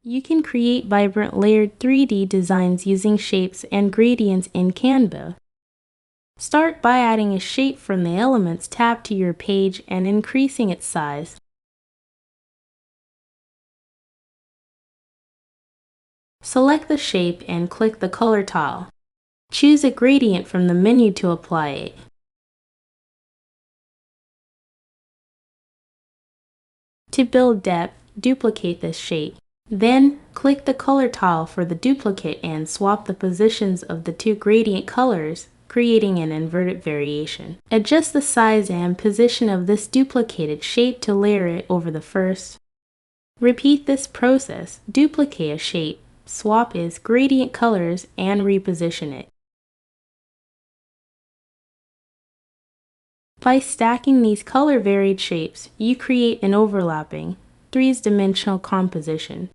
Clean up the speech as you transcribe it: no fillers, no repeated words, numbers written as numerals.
You can create vibrant layered 3D designs using shapes and gradients in Canva. Start by adding a shape from the Elements tab to your page and increasing its size. Select the shape and click the color tile. Choose a gradient from the menu to apply it. To build depth, duplicate this shape. Then, click the color tile for the duplicate and swap the positions of the two gradient colors, creating an inverted variation. Adjust the size and position of this duplicated shape to layer it over the first. Repeat this process. Duplicate a shape, swap its gradient colors, and reposition it. By stacking these color-varied shapes, you create an overlapping, three-dimensional composition.